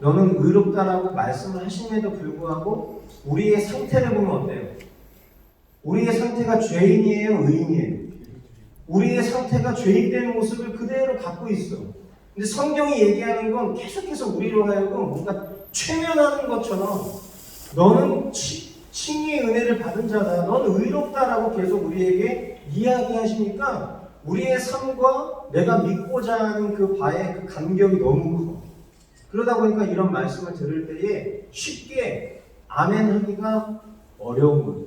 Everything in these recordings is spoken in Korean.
너는 의롭다라고 말씀을 하심에도 불구하고 우리의 상태를 보면 어때요? 우리의 상태가 죄인이에요? 의인이에요? 우리의 상태가 죄인된 모습을 그대로 갖고 있어. 근데 성경이 얘기하는 건 계속해서 우리로 하여금 뭔가 최면하는 것처럼 너는 칭의의 은혜를 받은 자다. 넌 의롭다라고 계속 우리에게 이야기하시니까 우리의 삶과 내가 믿고자 하는 그 바의 그 간격이 너무 커. 그러다 보니까 이런 말씀을 들을 때에 쉽게 아멘 하기가 어려운 거죠.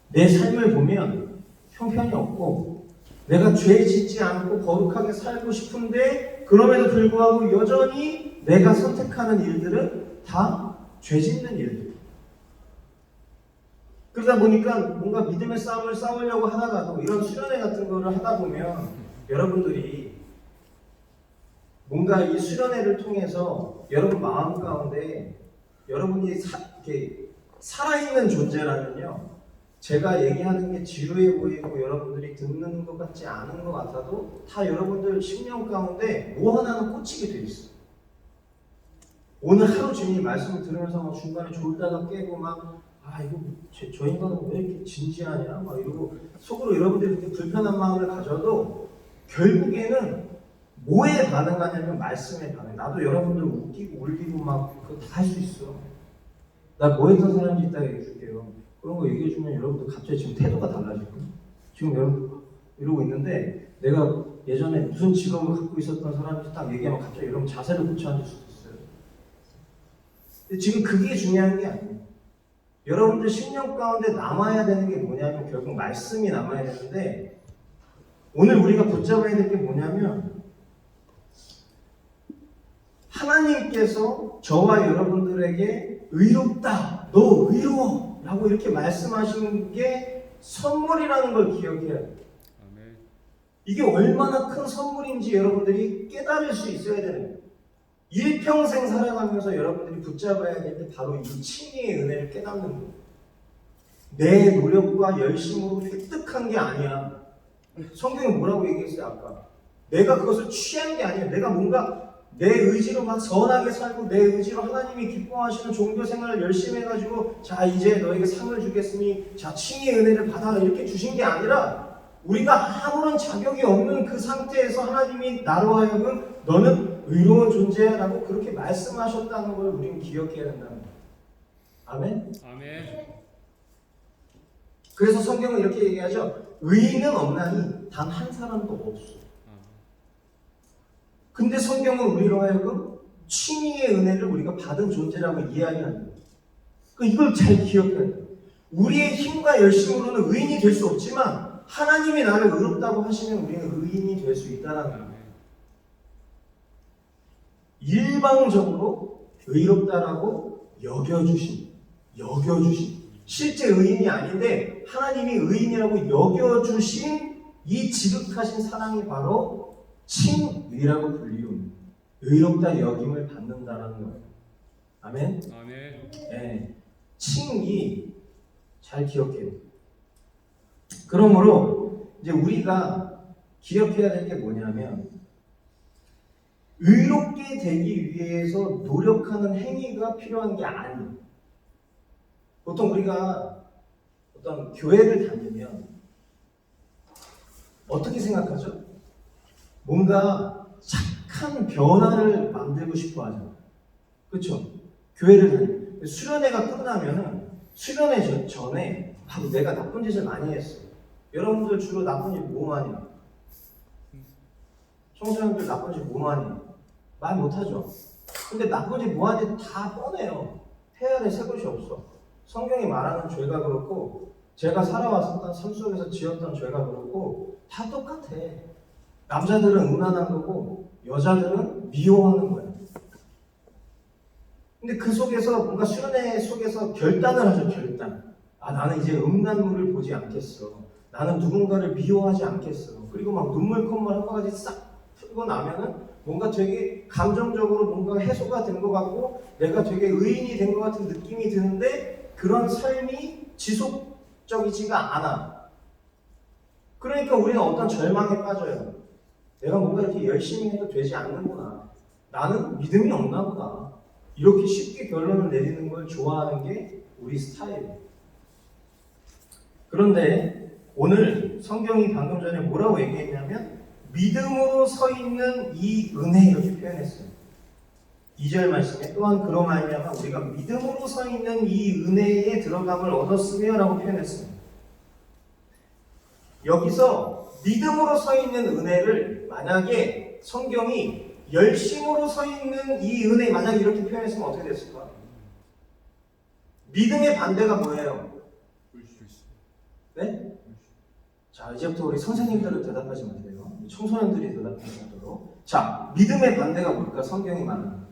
내 삶을 보면 형편이 없고 내가 죄 짓지 않고 거룩하게 살고 싶은데 그럼에도 불구하고 여전히 내가 선택하는 일들은 다 죄 짓는 일들. 그러다 보니까 뭔가 믿음의 싸움을 싸우려고 하다가도 이런 수련회 같은 거를 하다 보면 여러분들이 뭔가 이 수련회를 통해서 여러분 마음 가운데 여러분이 이렇게 살아있는 존재라면요, 제가 얘기하는 게 지루해 보이고 여러분들이 듣는 것 같지 않은 것 같아도 다 여러분들 심령 가운데 뭐 하나는 꽂히게 돼 있어요. 오늘 하루 종일 말씀을 들으면서 막 중간에 졸다가 깨고 막 이거 저 인간은 왜 이렇게 진지하냐 막 이러고 속으로 여러분들이 그렇게 불편한 마음을 가져도 결국에는 뭐에 반응하냐면 말씀에 반응. 나도 여러분들 웃기고 울리고 막 그거 다 할 수 있어. 나 뭐 했던 사람인지 이따 얘기해 줄게요. 그런 거 얘기해 주면 여러분들 갑자기 지금 태도가 달라지거든요. 지금 여러분 이러고 있는데 내가 예전에 무슨 직업을 갖고 있었던 사람인지 딱 얘기하면 갑자기 여러분 자세를 고쳐 앉을 수도 있어요. 근데 지금 그게 중요한 게 아니에요. 여러분들 심령 가운데 남아야 되는 게 뭐냐면 결국 말씀이 남아야 되는데 오늘 우리가 붙잡아야 될 게 뭐냐면 하나님께서 저와 여러분들에게 의롭다, 너 의로워 라고 이렇게 말씀하시는 게 선물이라는 걸 기억해야 돼요. 이게 얼마나 큰 선물인지 여러분들이 깨달을 수 있어야 되는 거예요. 일평생 살아가면서 여러분들이 붙잡아야 될 게 바로 이 칭의의 은혜를 깨닫는 거예요. 내 노력과 열심으로 획득한 게 아니야. 성경이 뭐라고 얘기했어요 아까? 내가 그것을 취한 게 아니야. 내가 뭔가 내 의지로 막 선하게 살고 내 의지로 하나님이 기뻐하시는 종교 생활을 열심히 해가지고 자 이제 너에게 상을 주겠으니 자 칭의의 은혜를 받아라 이렇게 주신 게 아니라 우리가 아무런 자격이 없는 그 상태에서 하나님이 나로 하여금 너는 의로운 존재야라고 그렇게 말씀하셨다는 걸 우리는 기억해야 된다는 거예요. 아멘? 아멘. 그래서 성경은 이렇게 얘기하죠. 의인은 없나니 단 한 사람도 없어. 근데 성경은 우리로 하여금 칭의의 은혜를 우리가 받은 존재라고 이야기하는 거예요. 그러니까 이걸 잘 기억해야 돼요. 우리의 힘과 열심으로는 의인이 될 수 없지만 하나님이 나를 의롭다고 하시면 우리는 의인이 될 수 있다는 거예요. 일방적으로 의롭다라고 여겨주신 실제 의인이 아닌데 하나님이 의인이라고 여겨주신 이 지극하신 사랑이 바로 칭의라고 불리운 의롭다 여김을 받는다라는 거예요. 아멘? 아멘. 네. 칭의 잘 기억해요. 그러므로 이제 우리가 기억해야 될 게 뭐냐면 의롭게 되기 위해서 노력하는 행위가 필요한 게 아니에요. 보통 우리가 어떤 교회를 다니면 어떻게 생각하죠? 뭔가 착한 변화를 만들고 싶어 하잖아요. 그렇죠? 교회를 다니면 수련회가 끝나면은 수련회 전에 내가 나쁜 짓을 많이 했어. 여러분들 주로 나쁜 짓 뭐 많이 해요? 청소년들 나쁜 짓 뭐 많이 해요? 말 못하죠. 근데 나쁜 짓 뭐 하는지 다 뻔해요. 해야 될 새 것이 없어. 성경이 말하는 죄가 그렇고 제가 살아왔었던 삶 속에서 지었던 죄가 그렇고 다 똑같아. 남자들은 음란한 거고 여자들은 미워하는 거야. 근데 그 속에서 뭔가 수련회 속에서 결단을 하죠. 결단. 나는 이제 음란물을 보지 않겠어. 나는 누군가를 미워하지 않겠어. 그리고 막 눈물 콧물 한 바가지 싹 풀고 나면은 뭔가 되게 감정적으로 뭔가 해소가 된 것 같고 내가 되게 의인이 된 것 같은 느낌이 드는데 그런 삶이 지속적이지가 않아. 그러니까 우리는 어떤 절망에 빠져요. 내가 뭔가 이렇게 열심히 해도 되지 않는구나. 나는 믿음이 없나 보다. 이렇게 쉽게 결론을 내리는 걸 좋아하는 게 우리 스타일이에요. 그런데 오늘 성경이 방금 전에 뭐라고 얘기했냐면 믿음으로 서 있는 이 은혜 이렇게 표현했어요. 2절 말씀에 또한 그로 말미암아 우리가 믿음으로 서 있는 이 은혜에 들어감을 얻었으며 라고 표현했습니다. 여기서 믿음으로 서 있는 은혜를 만약에 성경이 열심으로 서 있는 이 은혜 만약에 이렇게 표현했으면 어떻게 됐을까? 믿음의 반대가 뭐예요? 네? 자, 이제부터 우리 선생님들은 대답하지 마세요. 청소년들이 대답하도록. 자, 믿음의 반대가 뭘까? 성경이 말하는.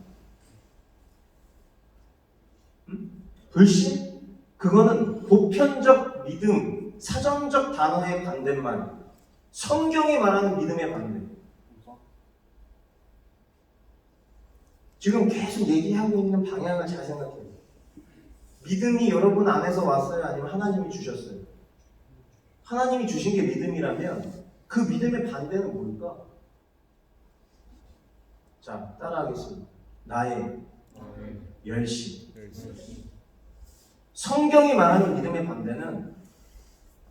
불신? 그거는 보편적 믿음, 사전적 단어의 반대말. 성경이 말하는 믿음의 반대. 지금 계속 얘기하고 있는 방향을 잘 생각해요. 믿음이 여러분 안에서 왔어요? 아니면 하나님이 주셨어요? 하나님이 주신 게 믿음이라면 그 믿음의 반대는 뭘까? 자, 따라하겠습니다. 나의 열심. 성경이 말하는 믿음의 반대는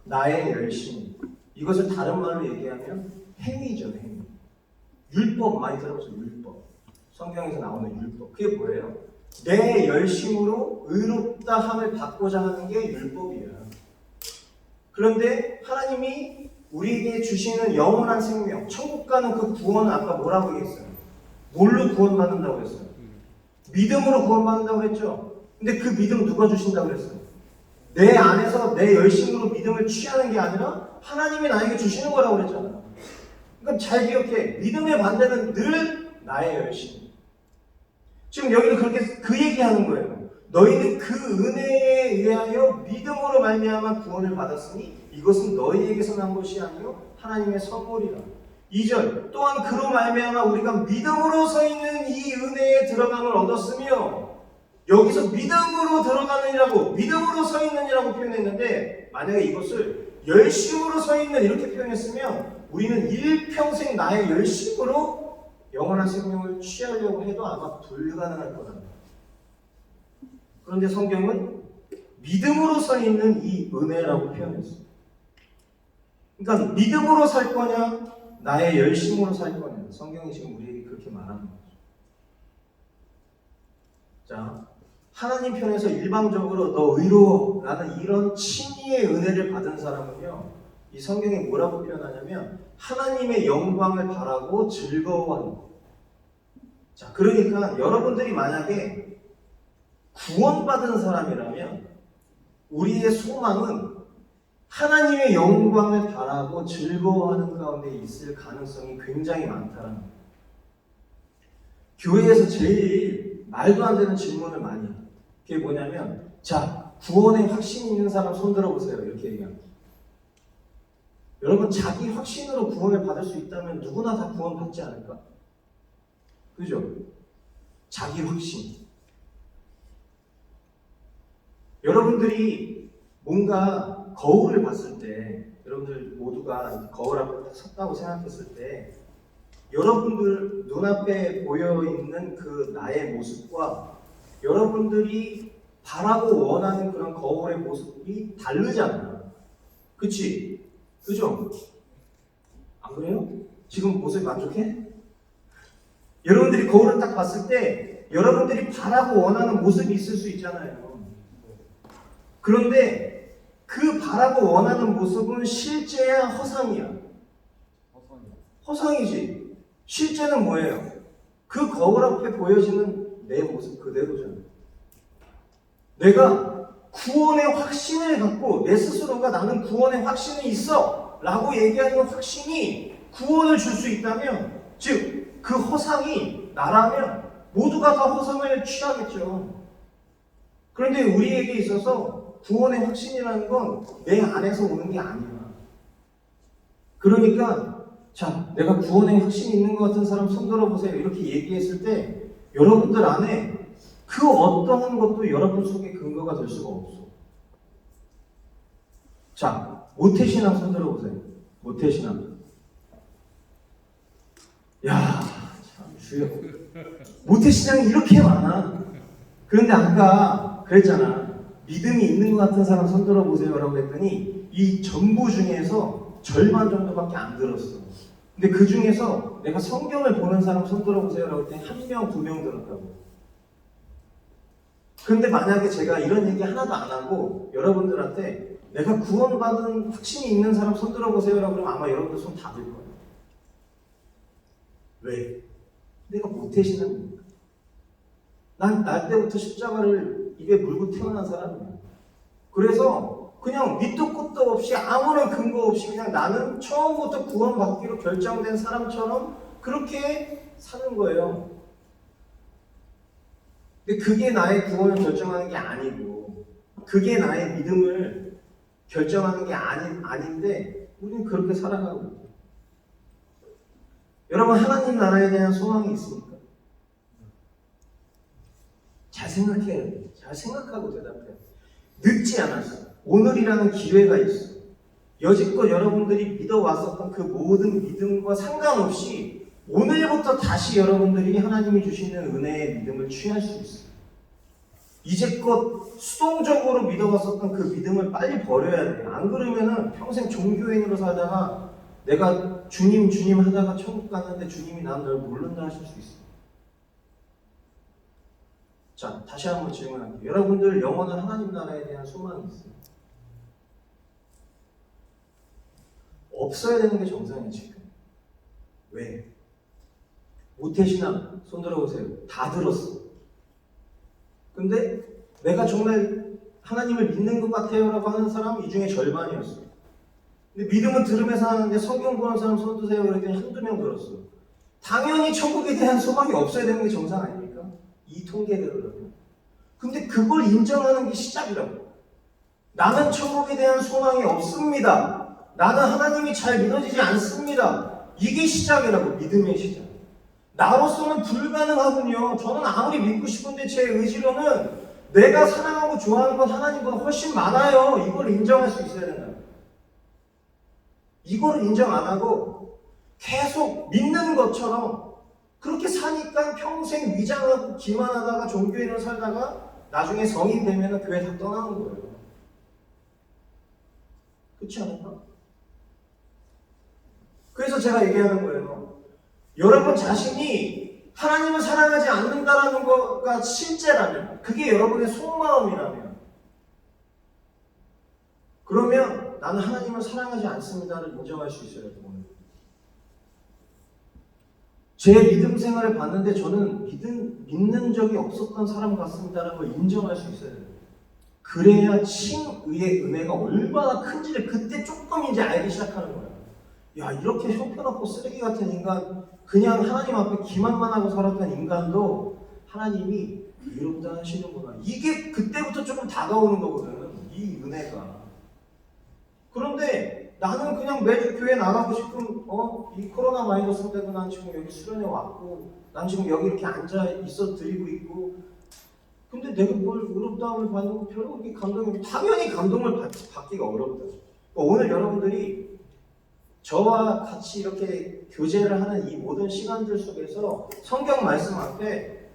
나의 열심. 이것을 다른 말로 얘기하면 행위죠, 행위. 율법 많이 들어보세요, 율법. 성경에서 나오는 율법. 그게 뭐예요? 내 열심으로 의롭다 함을 받고자 하는 게 율법이야. 그런데 하나님이 우리에게 주시는 영원한 생명, 천국 가는 그 구원은 아까 뭐라고 얘기했어요? 뭘로 구원받는다고 했어요? 믿음으로 구원받는다고 했죠? 근데 그 믿음 누가 주신다고 그랬어요? 내 안에서 내 열심으로 믿음을 취하는 게 아니라 하나님이 나에게 주시는 거라고 그랬잖아. 그러니까 잘 기억해. 믿음의 반대는 늘 나의 열심. 지금 여기는 그렇게 그 얘기하는 거예요. 너희는 그 은혜에 의하여 믿음으로 말미암아 구원을 받았으니 이것은 너희에게서 난 것이 아니요 하나님의 선물이라. 2절 또한 그로 말미암아 우리가 믿음으로 서 있는 이 은혜에 들어감을 얻었으며 여기서 믿음으로 들어가느니라고 믿음으로 서 있느니라고 표현했는데 만약에 이것을 열심으로 서 있는 이렇게 표현했으면 우리는 일평생 나의 열심으로 영원한 생명을 취하려고 해도 아마 불가능할 거다. 그런데 성경은 믿음으로 서 있는 이 은혜라고 표현했어요. 그러니까 믿음으로 살 거냐 나의 열심으로 살 거냐 성경이 지금 우리에게 그렇게 말하는 거죠. 자, 하나님 편에서 일방적으로 너 의로워 라는 이런 칭의의 은혜를 받은 사람은요 이 성경이 뭐라고 표현하냐면 하나님의 영광을 바라고 즐거워하는 거예요. 자, 그러니까 여러분들이 만약에 구원받은 사람이라면 우리의 소망은 하나님의 영광을 바라고 즐거워하는 가운데 있을 가능성이 굉장히 많다는 거예요. 교회에서 제일 말도 안 되는 질문을 많이 해요. 그게 뭐냐면 자, 구원에 확신이 있는 사람 손 들어보세요. 이렇게 얘기합니다. 여러분 자기 확신으로 구원을 받을 수 있다면 누구나 다 구원 받지 않을까? 그죠? 자기 확신. 여러분들이 뭔가 거울을 봤을 때 여러분들 모두가 거울 앞에 섰다고 생각했을 때 여러분들 눈앞에 보여있는 그 나의 모습과 여러분들이 바라고 원하는 그런 거울의 모습이 다르잖아. 그치? 그죠? 안 그래요? 지금 모습에 만족해? 여러분들이 거울을 딱 봤을 때 여러분들이 바라고 원하는 모습이 있을 수 있잖아요. 그런데 그 바라고 원하는 모습은 실제야 허상이야? 허상이지. 실제는 뭐예요? 그 거울 앞에 보여지는 내 모습 그대로잖아. 내가 구원의 확신을 갖고 내 스스로가 나는 구원의 확신이 있어 라고 얘기하는 확신이 구원을 줄 수 있다면 즉 그 허상이 나라면 모두가 다 허상을 취하겠죠. 그런데 우리에게 있어서 구원의 확신이라는 건 내 안에서 오는 게 아니야. 그러니까 자, 내가 구원의 확신이 있는 것 같은 사람 손 들어보세요. 이렇게 얘기했을 때 여러분들 안에 그 어떠한 것도 여러분 속에 근거가 될 수가 없어. 자, 모태신앙 손 들어보세요. 모태신앙. 야, 참 주여. 모태신앙이 이렇게 많아. 그런데 아까 그랬잖아. 믿음이 있는 것 같은 사람 손들어 보세요라고 했더니 이 전부 중에서 절반 정도밖에 안 들었어. 근데 그 중에서 내가 성경을 보는 사람 손들어 보세요라고 했더니 1명, 2명 들었다고. 그런데 만약에 제가 이런 얘기 하나도 안 하고 여러분들한테 내가 구원받은 확신이 있는 사람 손들어 보세요라고 그러면 아마 여러분들 손 다 들 거예요. 왜? 내가 모태신앙이니까. 난 날 때부터 십자가를 입에 물고 태어난 사람이야. 그래서 그냥 밑도 끝도 없이 아무런 근거 없이 그냥 나는 처음부터 구원받기로 결정된 사람처럼 그렇게 사는 거예요. 근데 그게 나의 구원을 결정하는 게 아니고 그게 나의 믿음을 결정하는 게 아닌데 우리는 그렇게 살아가고 있어요. 여러분 하나님 나라에 대한 소망이 있습니까? 잘 생각해야 돼. 잘 생각하고 대답해야 돼. 늦지 않았어. 오늘이라는 기회가 있어. 여지껏 여러분들이 믿어왔었던 그 모든 믿음과 상관없이 오늘부터 다시 여러분들이 하나님이 주시는 은혜의 믿음을 취할 수 있어요. 이제껏 수동적으로 믿어왔었던 그 믿음을 빨리 버려야 돼요. 안 그러면은 평생 종교인으로 살다가 내가 주님 하다가 천국 갔는데 주님이 난 널 모른다 하실 수 있어요. 자, 다시 한번 질문할게요. 여러분들 영원한 하나님 나라에 대한 소망이 있어요? 없어야 되는 게 정상이에요, 지금. 왜? 모태신앙, 손 들어보세요. 다 들었어. 근데 내가 정말 하나님을 믿는 것 같아요 라고 하는 사람 이 중에 절반이었어. 근데 믿음은 들으면서 하는데 성경 보는 사람 손 드세요 그랬더니 한두 명 들었어. 당연히 천국에 대한 소망이 없어야 되는 게 정상 아닙니까? 이 통계대로라면. 근데 그걸 인정하는 게 시작이라고. 나는 천국에 대한 소망이 없습니다. 나는 하나님이 잘 믿어지지 않습니다. 이게 시작이라고. 믿음의 시작. 나로서는 불가능하군요. 저는 아무리 믿고 싶은데 제 의지로는 내가 사랑하고 좋아하는 건 하나님보다 훨씬 많아요. 이걸 인정할 수 있어야 된다. 이걸 인정 안 하고 계속 믿는 것처럼 그렇게 사니까 평생 위장하고 기만하다가 종교인으로 살다가 나중에 성인 되면 교회 다 떠나는 거예요. 그렇지 않을까? 그래서 제가 얘기하는 거예요. 여러분 자신이 하나님을 사랑하지 않는다라는 거가 실제라면, 그게 여러분의 속마음이라면, 그러면 나는 하나님을 사랑하지 않습니다를 인정할 수 있어야 돼요. 제 믿음 생활을 봤는데 저는 믿는 적이 없었던 사람 같습니다라는 걸 인정할 수 있어야 돼요. 그래야 칭의의 은혜가 얼마나 큰지를 그때 조금 이제 알기 시작하는 거예요. 야, 이렇게 형편없고 쓰레기 같은 인간, 그냥 하나님 앞에 기만만 하고 살았던 인간도 하나님이 이롭다 하시는구나. 이게 그때부터 조금 다가오는 거거든, 이 은혜가. 그런데 나는 그냥 매주 교회 나가고 싶은 이 코로나 바이러스 때도 난 지금 여기 수련회 왔고 난 지금 여기 이렇게 앉아 있어 드리고 있고, 근데 내가 뭘 의롭다함을 받는 거 별로 그렇게 감동이, 당연히 감동을 받기가 어렵다. 그러니까 오늘 여러분들이 저와 같이 이렇게 교제를 하는 이 모든 시간들 속에서 성경 말씀 앞에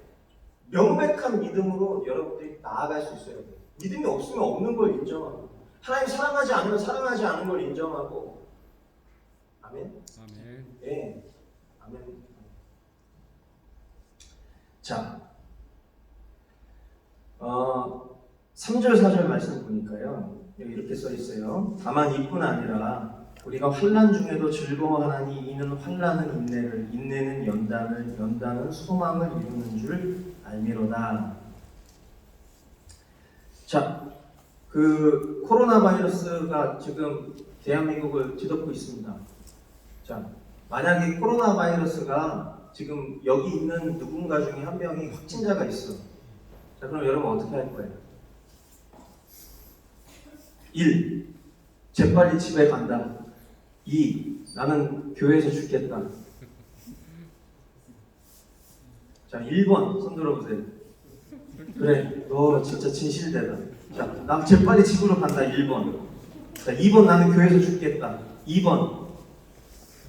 명백한 믿음으로 여러분들이 나아갈 수 있어야 돼요. 믿음이 없으면 없는 걸 인정하고, 하나님 사랑하지 않으면 사랑하지 않은 걸 인정하고. 아멘? 아멘. 네. 아멘. 자, 3절 4절 말씀 보니까요, 여기 이렇게 써 있어요. 다만 이뿐 아니라 우리가 환난 중에도 즐거워하나니 이는 환난은 인내를, 인내는 연단을, 연단은 소망을 이루는 줄 알미로다. 자, 그 코로나 바이러스가 지금 대한민국을 뒤덮고 있습니다. 자, 만약에 코로나 바이러스가 지금 여기 있는 누군가 중에 한 명이 확진자가 있어. 자, 그럼 여러분 어떻게 할 거예요? 1. 재빨리 집에 간다. 2. 나는 교회에서 죽겠다. 자, 1번 손 들어보세요. 그래, 너 진짜 진실되다. 자, 나 재빨리 집으로 간다. 1번. 자, 2번 나는 교회에서 죽겠다. 2번.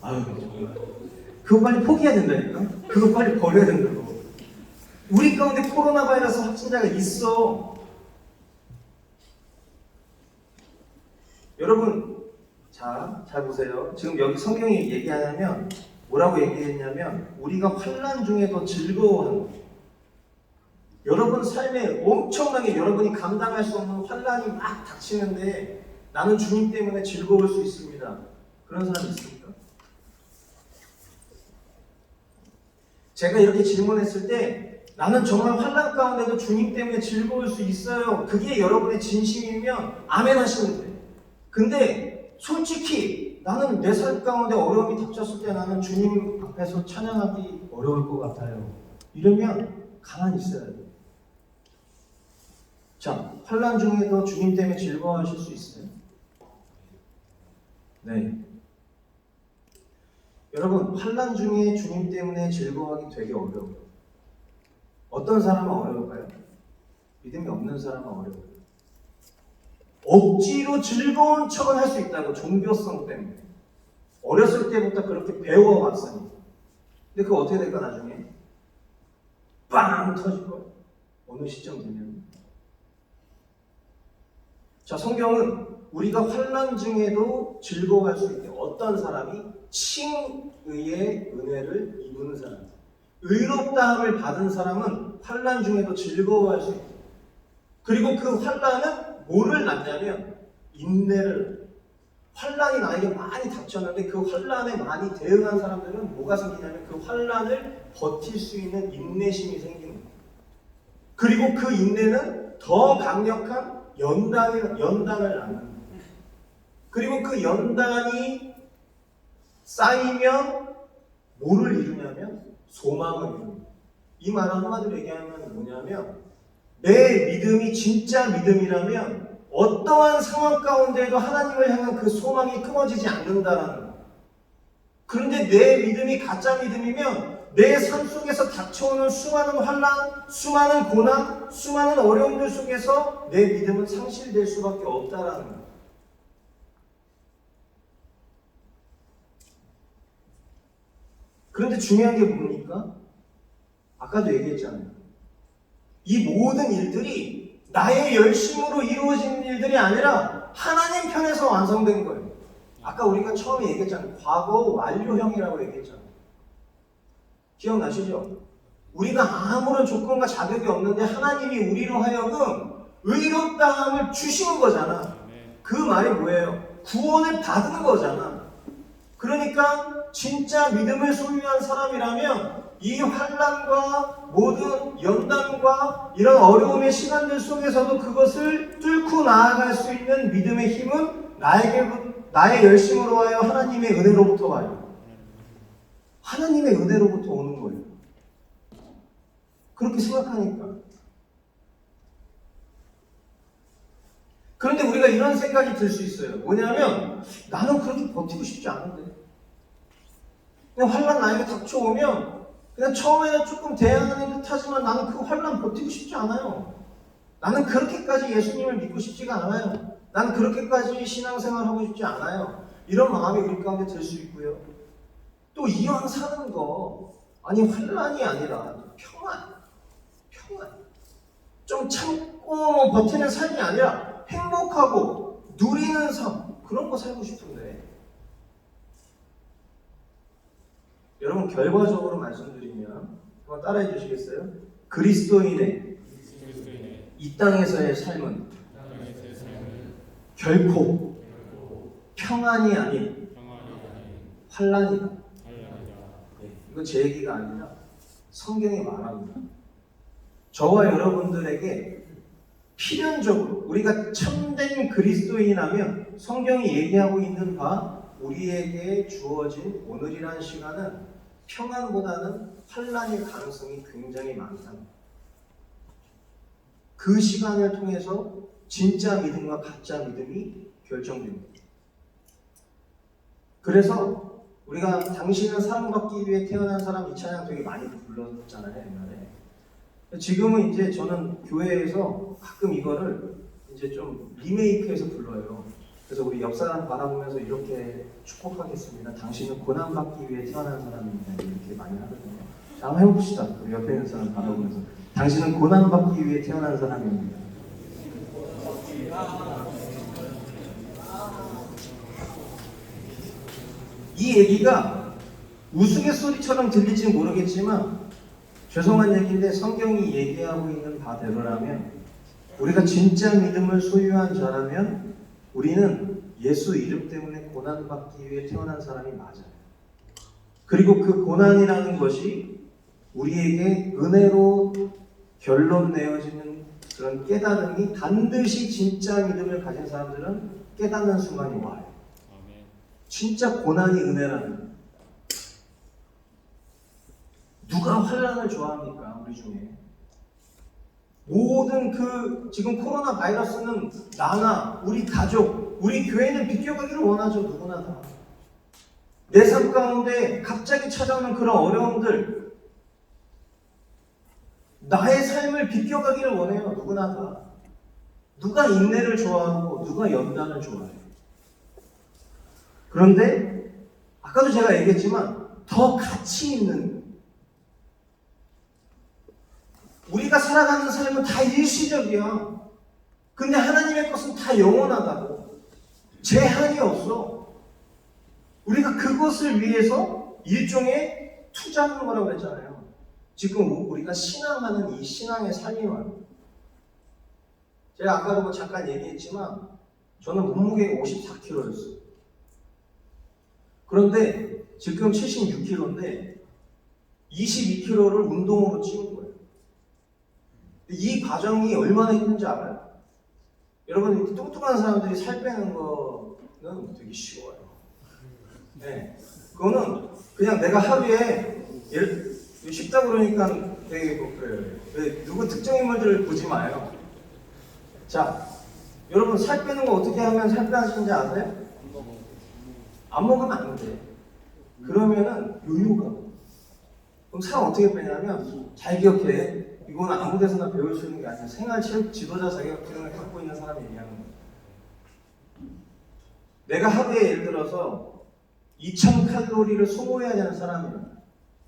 아유, 정말. 그거 빨리 포기해야 된다니까? 그거 빨리 버려야 된다고. 우리 가운데 코로나 바이러스 확진자가 있어. 여러분, 자, 잘 보세요. 지금 여기 성경이 얘기하냐면 뭐라고 얘기했냐면 우리가 환난 중에도 즐거워하는 거예요. 여러분 삶에 엄청나게 여러분이 감당할 수 없는 환난이 막 닥치는데 나는 주님 때문에 즐거울 수 있습니다. 그런 사람 있습니까? 제가 이렇게 질문했을 때 나는 정말 환난 가운데도 주님 때문에 즐거울 수 있어요. 그게 여러분의 진심이면 아멘 하시면 돼요. 근데 솔직히 나는 내 삶 가운데 어려움이 닥쳤을 때 나는 주님 앞에서 찬양하기 어려울 것 같아요. 이러면 가만히 있어야 돼요. 자, 환난 중에도 주님 때문에 즐거워하실 수 있어요? 네. 여러분, 환난 중에 주님 때문에 즐거워하기 되게 어려워요. 어떤 사람은 어려울까요? 믿음이 없는 사람은 어려워요. 억지로 즐거운 척은 할 수 있다고, 종교성 때문에. 어렸을 때부터 그렇게 배워왔으니. 근데 그거 어떻게 될까, 나중에? 빵! 터질걸? 어느 시점 되면. 자, 성경은 우리가 환난 중에도 즐거워할 수 있게 어떤 사람이 칭의의 은혜를 입은 사람, 의롭다함을 받은 사람은 환난 중에도 즐거워할 수 있다. 그리고 그 환난은 뭐를 낳냐면 인내를. 환난이 나에게 많이 닥쳤는데 그 환난에 많이 대응한 사람들은 뭐가 생기냐면 그 환난을 버틸 수 있는 인내심이 생기는 거예요. 그리고 그 인내는 더 강력한 연단을 낳는 거예요. 그리고 그 연단이 쌓이면 뭐를 이루냐면 소망을 이룹니다. 이 말은 한마디로 얘기하면 뭐냐면 내 믿음이 진짜 믿음이라면 어떠한 상황 가운데에도 하나님을 향한 그 소망이 끊어지지 않는다라는 거예요. 그런데 내 믿음이 가짜 믿음이면 내 삶 속에서 닥쳐오는 수많은 환난, 수많은 고난, 수많은 어려움들 속에서 내 믿음은 상실될 수밖에 없다라는 거예요. 그런데 중요한 게 뭡니까? 아까도 얘기했잖아요. 이 모든 일들이 나의 열심으로 이루어진 일들이 아니라 하나님 편에서 완성된 거예요. 아까 우리가 처음에 얘기했잖아요. 과거 완료형이라고 얘기했잖아요. 기억나시죠? 우리가 아무런 조건과 자격이 없는데 하나님이 우리로 하여금 의롭다함을 주시는 거잖아. 그 말이 뭐예요? 구원을 받는 거잖아. 그러니까 진짜 믿음을 소유한 사람이라면 이 환난과 모든 연단과 이런 어려움의 시간들 속에서도 그것을 뚫고 나아갈 수 있는 믿음의 힘은 나의 열심으로 하여 하나님의 은혜로부터 와요. 하나님의 은혜로부터 오는 거예요. 그렇게 생각하니까. 그런데 우리가 이런 생각이 들 수 있어요. 뭐냐면 나는 그렇게 버티고 싶지 않은데. 그냥 환난 나에게 닥쳐오면 그냥 처음에는 조금 대항하는 듯 하지만 나는 그 환난 버티고 싶지 않아요. 나는 그렇게까지 예수님을 믿고 싶지가 않아요. 나는 그렇게까지 신앙생활하고 싶지 않아요. 이런 마음이 우리 가운데 들 수 있고요. 또 이왕 사는 거 아니 환난이 아니라 평안. 좀 참고 버티는 삶이 아니라 행복하고 누리는 삶, 그런 거 살고 싶은데 여러분 결과적으로 말씀드리면 한번 따라해 주시겠어요? 그리스도인의 이 땅에서의 삶은 결코 평안이 아닌 환난이다. 이건 제 얘기가 아니라 성경이 말합니다. 저와 여러분들에게 필연적으로 우리가 참된 그리스도인이라면 성경이 얘기하고 있는 바 우리에게 주어진 오늘이라는 시간은 평안보다는 환난일 가능성이 굉장히 많다. 그 시간을 통해서 진짜 믿음과 가짜 믿음이 결정됩니다. 그래서 우리가 당신은 사랑받기 위해 태어난 사람 이 찬양 되게 많이 불렀잖아요, 옛날에. 지금은 이제 저는 교회에서 가끔 이거를 이제 좀 리메이크해서 불러요. 그래서 우리 옆 사람 바라보면서 이렇게 축복하겠습니다. 당신은 고난받기 위해 태어난 사람입니다. 이렇게 많이 하거든요. 한번 해봅시다. 우리 옆에 있는 사람 바라보면서. 당신은 고난받기 위해 태어난 사람입니다. 이 얘기가 우스갯소리처럼 들릴지는 모르겠지만 죄송한 얘기인데 성경이 얘기하고 있는 바대로라면 우리가 진짜 믿음을 소유한 자라면 우리는 예수 이름 때문에 고난받기 위해 태어난 사람이 맞아요. 그리고 그 고난이라는 것이 우리에게 은혜로 결론 내어지는 그런 깨달음이 반드시 진짜 믿음을 가진 사람들은 깨닫는 순간이 와요. 진짜 고난이 은혜라는 거예요. 누가 환난을 좋아합니까? 우리 중에 모든 지금 코로나 바이러스는 나나 우리 가족, 우리 교회는 비껴가기를 원하죠. 누구나 다. 내 삶 가운데 갑자기 찾아오는 그런 어려움들, 나의 삶을 비껴가기를 원해요. 누구나 다. 누가 인내를 좋아하고 누가 연단을 좋아해요. 그런데 아까도 제가 얘기했지만 더 가치 있는, 우리가 살아가는 삶은 다 일시적이야. 근데 하나님의 것은 다 영원하다고. 제한이 없어. 우리가 그것을 위해서 일종의 투자하는 거라고 했잖아요. 지금 우리가 신앙하는 이 신앙의 삶이 말이에요. 제가 아까도 잠깐 얘기했지만 저는 몸무게가 54kg였어요. 그런데 지금 76kg인데 22kg를 운동으로 찌운 거예요. 이 과정이 얼마나 힘든지 알아요? 여러분, 이렇게 뚱뚱한 사람들이 살 빼는 거는 되게 쉬워요. 네. 그거는 그냥 내가 하루에 쉽다 그러니까 되게 그래요. 누구 특정 인물들을 보지 마요. 자, 여러분 살 빼는 거 어떻게 하면 살 빼시는지 아세요? 안 먹으면 안 돼. 그러면은 요요가. 그럼 살 어떻게 빼냐면 잘 기억해. 이거는 아무 데서나 배울 수 있는 게 아니라 생활체육 지도자 자격증을 갖고 있는 사람이 얘기하는 거예요. 내가 하루에 예를 들어서 2000칼로리를 소모해야 되는 사람이에요.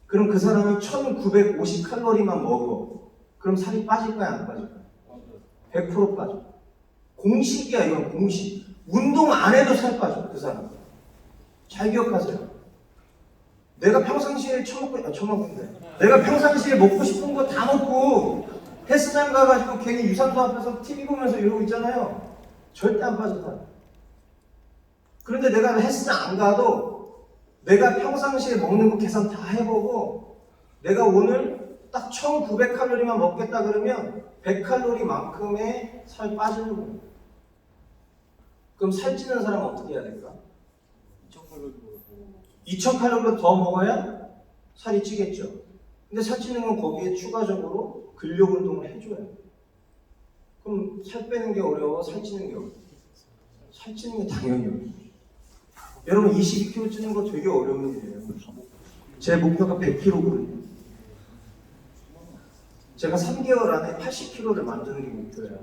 그럼 그 사람이 1950칼로리만 먹어. 그럼 살이 빠질 거야, 안 빠질 거야? 100% 빠져. 공식이야, 이건 공식. 운동 안 해도 살 빠져, 그 사람. 잘 기억하세요. 내가 평상시에 내가 평상시에 먹고 싶은 거 다 먹고 헬스장 가가지고 괜히 유산소 앞에서 TV 보면서 이러고 있잖아요. 절대 안 빠져요. 그런데 내가 헬스장 안 가도 내가 평상시에 먹는 거 계산 다 해보고 내가 오늘 딱 1900칼로리만 먹겠다 그러면 100칼로리만큼의 살 빠지는 거예요. 그럼 살찌는 사람은 어떻게 해야 될까? 2000칼로리보다 더 먹어야 살이 찌겠죠. 근데 살찌는 건 거기에 추가적으로 근력 운동을 해줘야 돼요. 그럼 살 빼는 게 어려워? 살찌는 게 어려워? 살찌는 게 당연히 어려워요. 여러분 22kg 찌는 거 되게 어려운 일이에요. 제 목표가 100kg거든요. 제가 3개월 안에 80kg를 만드는 게 목표야.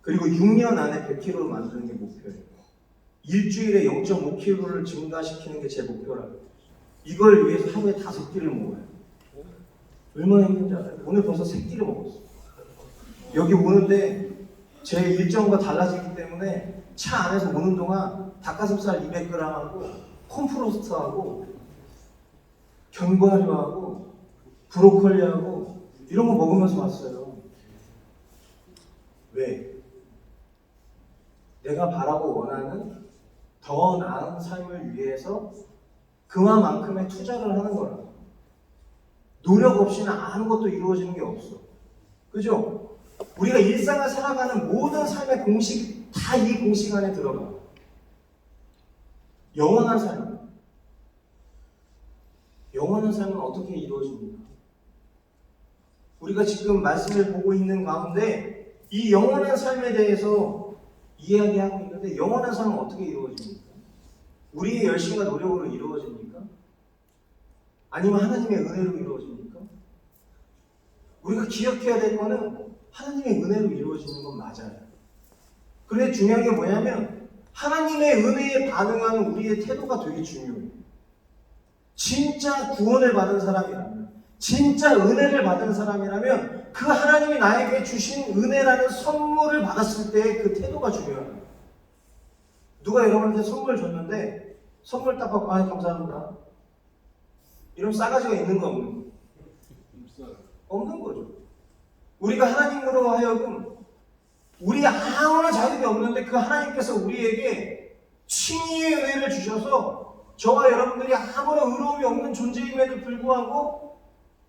그리고 6년 안에 100kg를 만드는 게 목표예요. 일주일에 0.5kg를 증가시키는 게 제 목표라고. 이걸 위해서 하루에 5끼를 먹어요. 얼마나 힘든지 알아요? 오늘 벌써 3끼를 먹었어요. 여기 오는데 제 일정과 달라지기 때문에 차 안에서 오는 동안 닭가슴살 200g하고 콤프로스트하고 견과류하고 브로콜리하고 이런 거 먹으면서 왔어요. 왜? 내가 바라고 원하는 더 나은 삶을 위해서 그만큼의 투자를 하는 거라. 노력 없이는 아무것도 이루어지는 게 없어. 그죠? 우리가 일상을 살아가는 모든 삶의 공식이 다 이 공식 안에 들어가. 영원한 삶. 영원한 삶은 어떻게 이루어집니까? 우리가 지금 말씀을 보고 있는 가운데 이 영원한 삶에 대해서 이야기하고 있는데 영원한 삶은 어떻게 이루어집니까? 우리의 열심과 노력으로 이루어집니까? 아니면 하나님의 은혜로 이루어집니까? 우리가 기억해야 될 거는 하나님의 은혜로 이루어지는 건 맞아요. 그런데 중요한 게 뭐냐면 하나님의 은혜에 반응하는 우리의 태도가 되게 중요해요. 진짜 구원을 받은 사람이라면 진짜 은혜를 받은 사람이라면 그 하나님이 나에게 주신 은혜라는 선물을 받았을 때 그 태도가 중요해요. 누가 여러분한테 선물 줬는데 선물 딱 받고 아 감사합니다. 이런 싸가지가 있는 거 없는 거? 없는 거죠. 우리가 하나님으로 하여금 우리 아무런 자격이 없는데 그 하나님께서 우리에게 친히의 은혜를 주셔서 저와 여러분들이 아무런 의로움이 없는 존재임에도 불구하고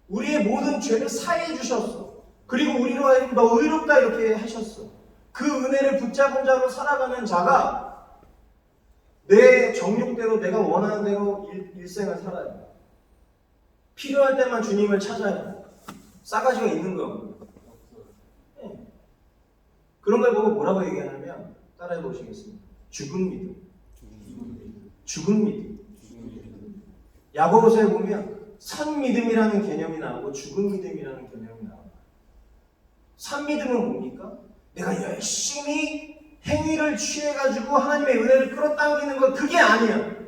우리의 모든 죄를 사해 주셨어. 그리고 우리로 하여금 너 의롭다 이렇게 하셨어. 그 은혜를 붙잡은 자로 살아가는 자가 내 정욕대로 내가 원하는 대로 일생을 살아요. 필요할 때만 주님을 찾아요. 싸가지가 있는 거. 네. 그런 걸 보고 뭐라고 얘기하냐면 따라해 보시겠습니다. 죽은 믿음. 죽은 믿음. 야고보서에 보면 산 믿음이라는 개념이 나오고 죽은 믿음이라는 개념이 나와요. 산 믿음은 뭡니까? 내가 열심히 행위를 취해가지고 하나님의 은혜를 끌어당기는 것 그게 아니야.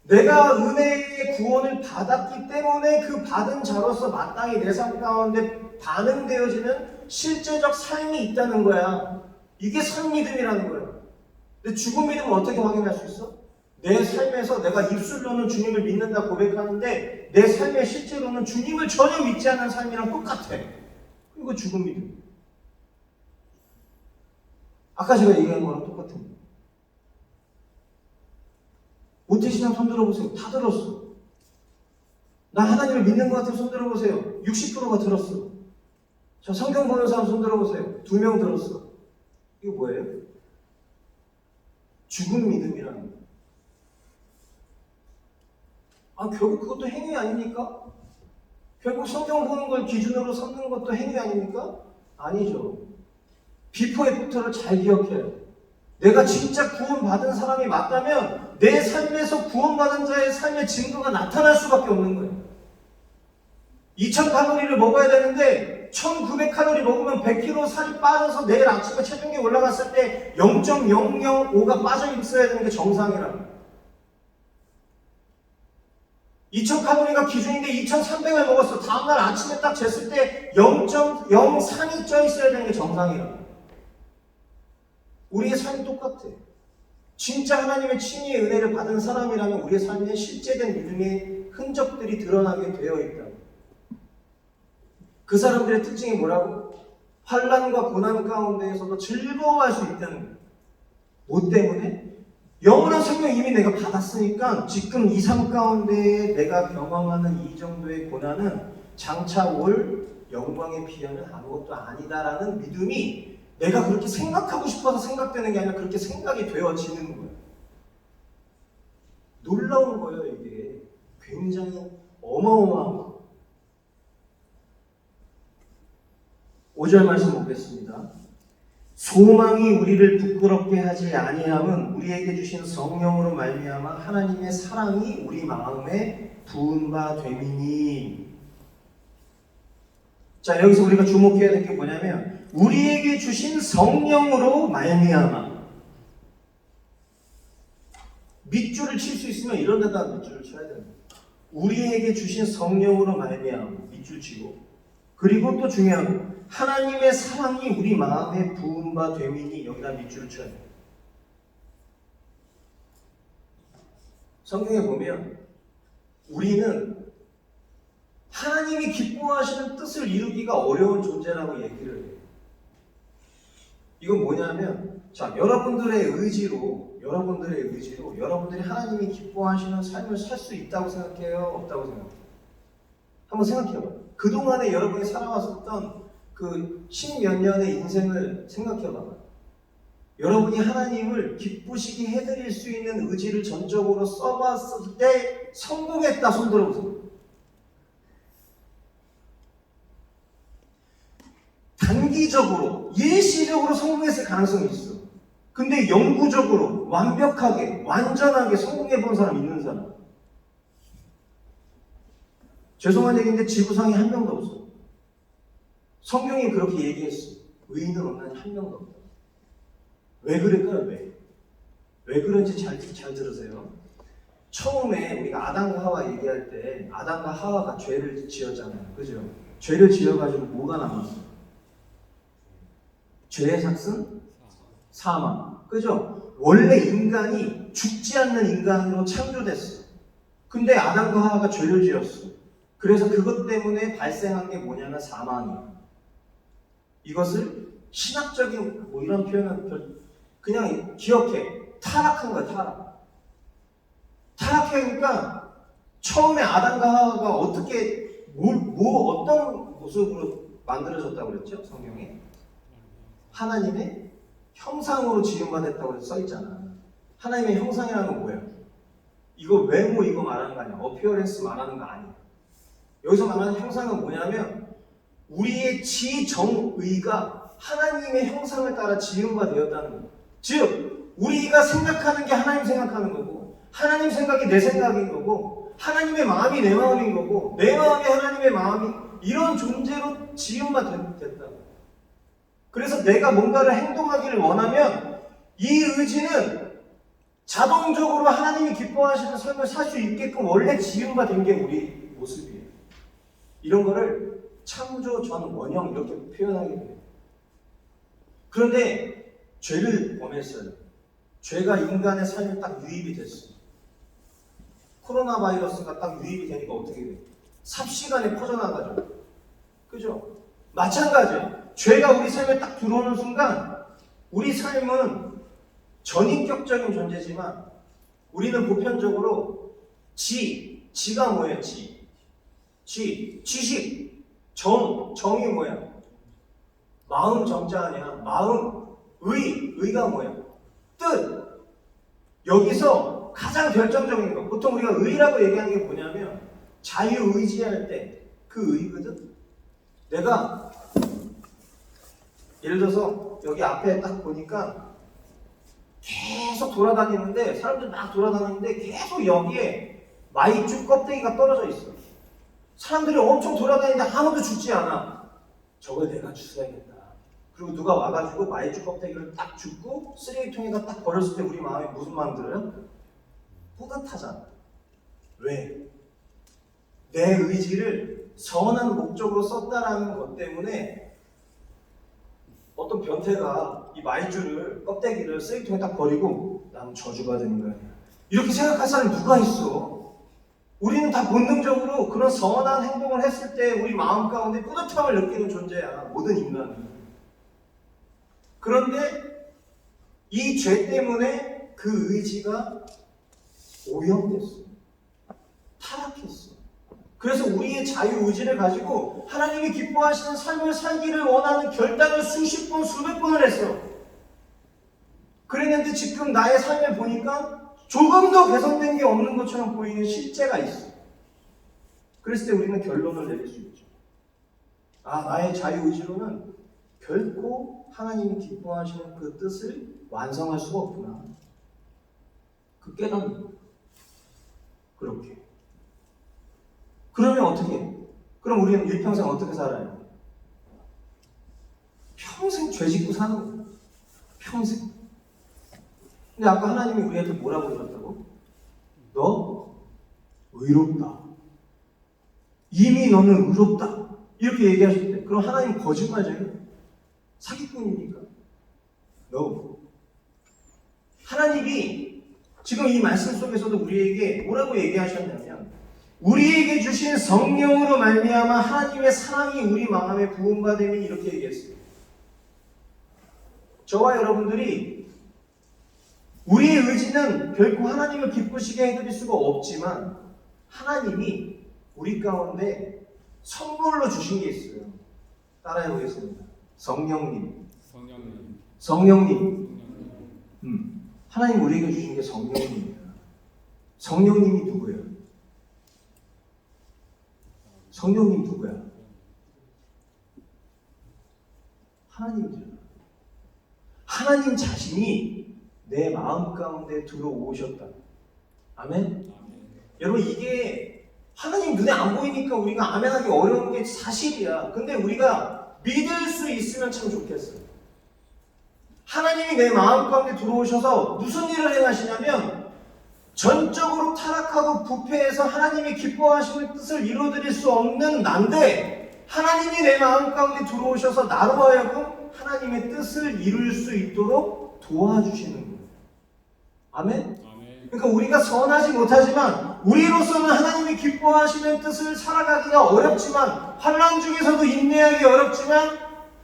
내가 은혜의 구원을 받았기 때문에 그 받은 자로서 마땅히 내 삶 가운데 반응되어지는 실제적 삶이 있다는 거야. 이게 산 믿음이라는 거야. 근데 죽은 믿음은 어떻게 확인할 수 있어? 내 삶에서 내가 입술로는 주님을 믿는다 고백하는데 내 삶의 실제로는 주님을 전혀 믿지 않는 삶이랑 똑같아. 이거 죽은 믿음. 아까 제가 얘기한 거랑 똑같은 거예요. 모태신앙 손 들어보세요. 다 들었어. 나 하나님을 믿는 것 같아요. 손 들어보세요. 60%가 들었어. 저 성경 보는 사람 손 들어보세요. 2명 들었어. 이거 뭐예요? 죽은 믿음이라는 거예요. 아, 결국 그것도 행위 아닙니까? 결국 성경 보는 걸 기준으로 삼는 것도 행위 아닙니까? 아니죠. 비포 애프터를 잘 기억해요. 내가 진짜 구원받은 사람이 맞다면 내 삶에서 구원받은 자의 삶의 증거가 나타날 수밖에 없는 거예요. 2000칼로리를 먹어야 되는데 1900칼로리 먹으면 100kg 살이 빠져서 내일 아침에 체중이 올라갔을 때 0.005가 빠져 있어야 되는 게 정상이라는 거예요. 2000칼로리가 기준인데 2300을 먹었어. 다음날 아침에 딱 쟀을 때 0.03이 쪄 있어야 되는 게 정상이라는 거예요. 우리의 삶이 똑같아. 진짜 하나님의 친히의 은혜를 받은 사람이라면 우리의 삶에 실제된 믿음의 흔적들이 드러나게 되어 있다. 그 사람들의 특징이 뭐라고? 환난과 고난 가운데에서도 즐거워할 수 있다는 거예요. 뭐 때문에? 영원한 생명 이미 내가 받았으니까 지금 이 삶 가운데 내가 경험하는 이 정도의 고난은 장차 올 영광의 비하는 아무것도 아니다라는 믿음이 내가 그렇게 생각하고 싶어서 생각되는 게 아니라 그렇게 생각이 되어지는 거예요. 놀라운 거예요, 이게. 굉장히 어마어마한 거예요. 5절 말씀 보겠습니다. 소망이 우리를 부끄럽게 하지 아니함은 우리에게 주신 성령으로 말미암아 하나님의 사랑이 우리 마음에 부은 바 됨이니. 자, 여기서 우리가 주목해야 될 게 뭐냐면 우리에게 주신 성령으로 말미암아. 밑줄을 칠 수 있으면 이런 데다 밑줄을 쳐야 됩니다. 우리에게 주신 성령으로 말미암아 밑줄 치고, 그리고 또 중요한 거 하나님의 사랑이 우리 마음에 부은 바 됨이니 여기다 밑줄을 쳐야 돼요. 성경에 보면 우리는 하나님이 기뻐하시는 뜻을 이루기가 어려운 존재라고 얘기를 해요. 이건 뭐냐면, 자, 여러분들의 의지로 여러분들이 하나님이 기뻐하시는 삶을 살 수 있다고 생각해요? 없다고 생각해요? 한번 생각해봐요. 그동안에 여러분이 살아왔었던 그 십몇 년의 인생을 생각해봐요. 여러분이 하나님을 기쁘시게 해드릴 수 있는 의지를 전적으로 써봤을 때 성공했다 손 들어보세요. 단기적으로, 일시적으로 성공했을 가능성이 있어. 근데 영구적으로, 완벽하게, 완전하게 성공해본 사람 있는 사람? 죄송한 얘기인데 지구상에 한 명도 없어. 성경이 그렇게 얘기했어. 의인은 없나니 한 명도 없다. 왜 그럴까요? 왜 그런지 잘 들으세요. 처음에 우리가 아담과 하와 얘기할 때 아담과 하와가 죄를 지었잖아요. 그죠? 죄를 지어가지고 뭐가 남았어? 죄의 삭은 사망. 그죠? 원래 인간이 죽지 않는 인간으로 창조됐어. 근데 아담과 하와가 죄를 지었어. 그래서 그것 때문에 발생한 게 뭐냐면 사망이야. 이것을 신학적인 뭐 이런 표현은 그냥 기억해. 타락한 거야, 타락. 타락하니까 처음에 아담과 하와가 어떻게 어떤 모습으로 만들어졌다고 그랬죠? 성경에 하나님의 형상으로 지음받았다고 써 있잖아. 하나님의 형상이라는 건 뭐야? 이거 외모 이거 말하는 거 아니야. 어피어런스 말하는 거 아니야. 여기서 말하는 형상은 뭐냐면 우리의 지정의가 하나님의 형상을 따라 지음바 되었다는 거예요. 즉 우리가 생각하는 게 하나님 생각하는 거고 하나님 생각이 내 생각인 거고 하나님의 마음이 내 마음인 거고 내 마음이 하나님의 마음이 이런 존재로 지음바 됐다. 그래서 내가 뭔가를 행동하기를 원하면 이 의지는 자동적으로 하나님이 기뻐하시는 삶을 살 수 있게끔 원래 지음바 된 게 우리 모습이에요. 이런 거를 창조 전 원형 이렇게 표현하게 돼요. 그런데 죄를 범했어요. 죄가 인간의 삶에 딱 유입이 됐어요. 코로나 바이러스가 딱 유입이 되니까 어떻게 돼요? 삽시간에 퍼져나가죠. 그죠? 마찬가지예요. 죄가 우리 삶에 딱 들어오는 순간 우리 삶은 전인격적인 존재지만 우리는 보편적으로 지가 뭐예요? 지식, 정이 뭐야? 마음 정자 아니야. 마음, 의가 뭐야? 뜻. 여기서 가장 결정적인 거. 보통 우리가 의라고 얘기하는 게 뭐냐면 자유의지할 때 그 의거든. 내가 예를 들어서 여기 앞에 딱 보니까 계속 돌아다니는데 사람들 막 돌아다니는데 계속 여기에 마이쮸 껍데기가 떨어져 있어. 사람들이 엄청 돌아다니는데 아무도 죽지 않아. 저걸 내가 주워야겠다. 그리고 누가 와가지고 마이쮸 껍데기를 딱 줍고 쓰레기통에다 딱 버렸을 때 우리 마음에 무슨 마음 들어요? 뿌듯하잖아. 왜? 내 의지를 선한 목적으로 썼다라는 것 때문에 어떤 변태가 이 마이쮸를 껍데기를 쓰레기통에 딱 버리고 난 저주받은 거야. 이렇게 생각할 사람이 누가 있어? 우리는 다 본능적으로 그런 선한 행동을 했을 때 우리 마음 가운데 뿌듯함을 느끼는 존재야. 모든 인간은. 그런데 이 죄 때문에 그 의지가 오염됐어. 타락했어. 그래서 우리의 자유의지를 가지고 하나님이 기뻐하시는 삶을 살기를 원하는 결단을 수십 번, 수백 번을 했어. 그랬는데 지금 나의 삶을 보니까 조금도 개선된 게 없는 것처럼 보이는 실제가 있어. 그랬을 때 우리는 결론을 내릴 수 있죠. 나의 자유의지로는 결코 하나님이 기뻐하시는 그 뜻을 완성할 수가 없구나. 그 깨닫는 거예요. 그렇게. 그러면 어떻게 해요? 그럼 우리는 일평생 어떻게 살아요? 평생 죄 짓고 사는 거예요. 평생. 근데 아까 하나님이 우리한테 뭐라고 그러셨다고? 너 의롭다. 이미 너는 의롭다. 이렇게 얘기하실 때 그럼 하나님 거짓말쟁이? 사기꾼입니까? No. 하나님이 지금 이 말씀 속에서도 우리에게 뭐라고 얘기하셨냐면 우리에게 주신 성령으로 말미암아 하나님의 사랑이 우리 마음에 부음받음이 이렇게 얘기했어요. 저와 여러분들이 우리의 의지는 결코 하나님을 기쁘시게 해드릴 수가 없지만 하나님이 우리 가운데 선물로 주신 게 있어요. 따라해 보겠습니다. 성령님. 하나님 우리에게 주신 게 성령님입니다. 성령님이 누구예요? 성령님 누구야? 하나님이잖아. 하나님 자신이 내 마음 가운데 들어오셨다. 아멘? 여러분 이게 하나님 눈에 안 보이니까 우리가 아멘하기 어려운 게 사실이야. 근데 우리가 믿을 수 있으면 참 좋겠어요. 하나님이 내 마음 가운데 들어오셔서 무슨 일을 행하시냐면 전적으로 타락하고 부패해서 하나님이 기뻐하시는 뜻을 이루어드릴 수 없는 난데 하나님이 내 마음 가운데 들어오셔서 나로 하여금 하나님의 뜻을 이룰 수 있도록 도와주시는 거예요. 아멘? 그러니까 우리가 선하지 못하지만 우리로서는 하나님이 기뻐하시는 뜻을 살아가기가 어렵지만 환난 중에서도 인내하기 어렵지만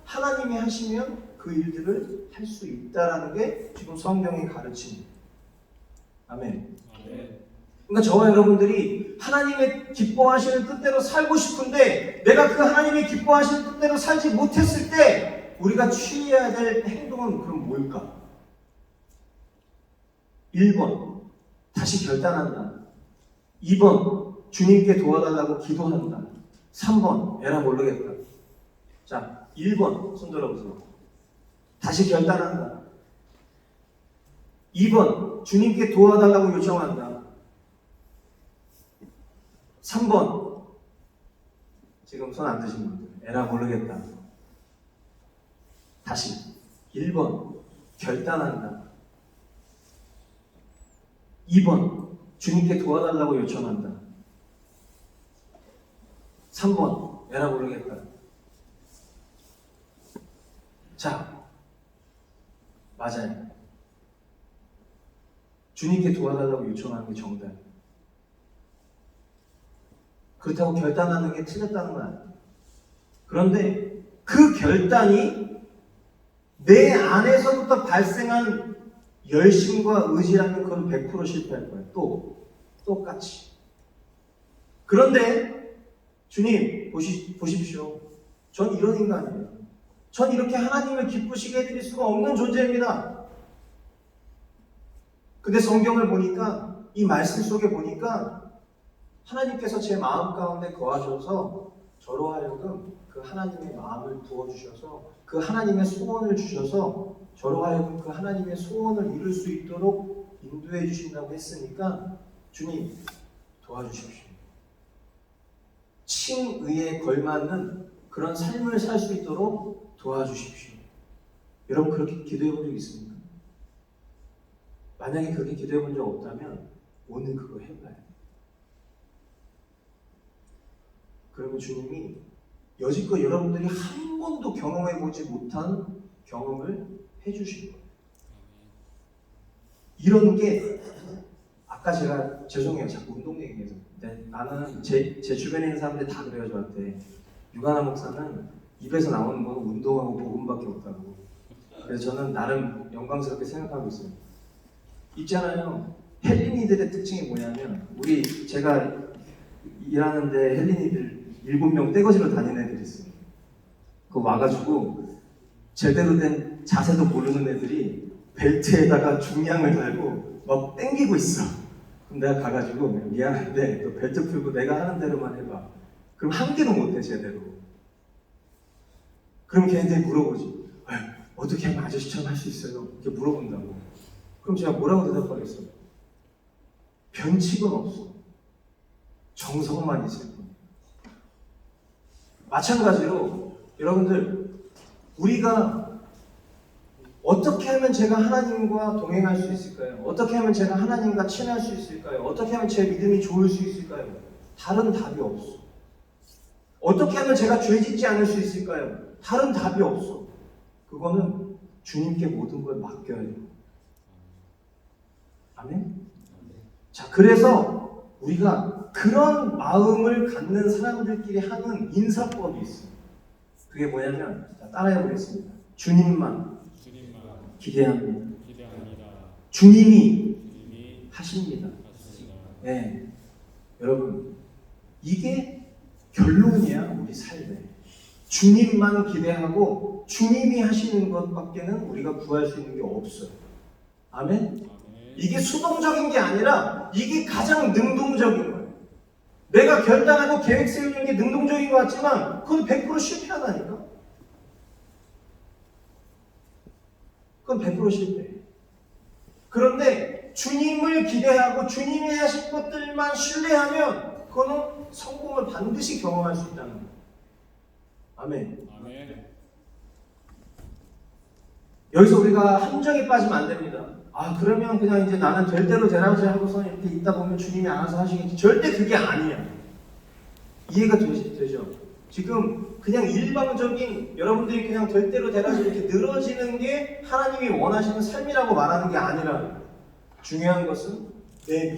하나님이 하시면 그 일들을 할 수 있다라는 게 지금 성경의 가르침입니다. 아멘. 그러니까 저와 여러분들이 하나님의 기뻐하시는 뜻대로 살고 싶은데 내가 그 하나님이 기뻐하시는 뜻대로 살지 못했을 때 우리가 취해야 될 행동은 그럼 뭘까? 1번 다시 결단한다. 2번 주님께 도와달라고 기도한다. 3번 에라 모르겠다. 자, 1번 손 들어보세요. 다시 결단한다. 2번 주님께 도와달라고 요청한다. 3번 지금 손 안 드신 분들 에라 모르겠다. 다시 1번 결단한다. 2번 주님께 도와달라고 요청한다. 3번 에라 모르겠다. 자, 맞아요. 주님께 도와달라고 요청하는 게 정답. 그렇다고 결단하는 게 틀렸다는 건 아니에요. 그런데 그 결단이 내 안에서부터 발생한 열심과 의지라면 그건 100% 실패할 거예요. 똑같이. 그런데 주님 보십시오. 전 이런 인간이에요. 전 이렇게 하나님을 기쁘시게 해드릴 수가 없는 존재입니다. 근데 성경을 보니까 이 말씀 속에 보니까 하나님께서 제 마음 가운데 거하셔서 저로 하여금 그 하나님의 마음을 부어주셔서 그 하나님의 소원을 주셔서 저로 하여금 그 하나님의 소원을 이룰 수 있도록 인도해 주신다고 했으니까 주님 도와주십시오. 칭의에 걸맞는 그런 삶을 살 수 있도록 도와주십시오. 여러분 그렇게 기도해 본 적 있습니까? 만약에 그렇게 기도해 본 적 없다면 오늘 그거 해봐요. 그러면 주님이 여지껏 여러분들이 한 번도 경험해 보지 못한 경험을 해주실 거예요. 이런 게 아까 제가 죄송해요. 자꾸 운동 얘기해서. 나는 제 주변에 있는 사람들이 다 그래요. 저한테. 유가나 목사는 입에서 나오는 건 운동하고 복음밖에 없다고. 그래서 저는 나름 영광스럽게 생각하고 있어요. 있잖아요. 헬린이들의 특징이 뭐냐면 제가 일하는데 헬린이들 7명 떼거지로 다니는 애들이 있어요. 그거 와가지고 제대로 된 자세도 모르는 애들이 벨트에다가 중량을 달고 막 땡기고 있어. 그럼 내가 가가지고 미안한데 너 벨트 풀고 내가 하는 대로만 해봐. 그럼 한 개도 못해 제대로. 그럼 걔네들이 물어보지. 어떻게 하면 아저씨처럼 할 수 있어요? 이렇게 물어본다고. 그럼 제가 뭐라고 대답하겠어요? 변칙은 없어. 정성만 있을 뿐. 마찬가지로 여러분들 우리가 어떻게 하면 제가 하나님과 동행할 수 있을까요? 어떻게 하면 제가 하나님과 친할 수 있을까요? 어떻게 하면 제 믿음이 좋을 수 있을까요? 다른 답이 없어. 어떻게 하면 제가 죄 짓지 않을 수 있을까요? 다른 답이 없어. 그거는 주님께 모든 걸 맡겨야 돼요. 아멘? 자, 그래서 우리가 그런 마음을 갖는 사람들끼리 하는 인사법이 있어요. 그게 뭐냐면, 따라해 보겠습니다. 주님만 기대합니다. 주님이 하십니다. 네. 여러분, 이게 결론이야, 우리 삶에. 주님만 기대하고 주님이 하시는 것밖에는 우리가 구할 수 있는 게 없어요. 아멘? 이게 수동적인 게 아니라 이게 가장 능동적인 거예요. 내가 결단하고 계획 세우는 게 능동적인 것 같지만 그건 100% 실패하다니까. 그건 100% 실패. 그런데 주님을 기대하고 주님이 하신 것들만 신뢰하면 그거는 성공을 반드시 경험할 수 있다는 거예요. 아멘. 여기서 우리가 함정에 빠지면 안 됩니다. 그러면 그냥 이제 나는 될 대로 되라지 하고서 이렇게 있다 보면 주님이 알아서 하시겠지. 절대 그게 아니야. 이해가 되죠? 지금 그냥 일방적인 여러분들이 그냥 될 대로 되라지 이렇게 늘어지는 게 하나님이 원하시는 삶이라고 말하는 게 아니라 중요한 것은 내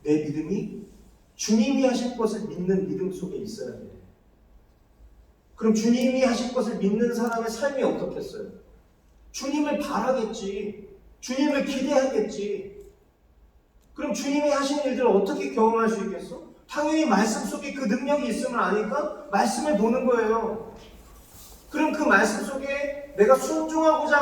믿음이 주님이 하실 것을 믿는 믿음 속에 있어야 돼. 그럼 주님이 하실 것을 믿는 사람의 삶이 어떻겠어요? 주님을 바라겠지. 주님을 기대하겠지. 그럼 주님이 하신 일들을 어떻게 경험할 수 있겠어? 당연히 말씀 속에 그 능력이 있음을 아니까 말씀을 보는 거예요. 그럼 그 말씀 속에 내가 순종하고자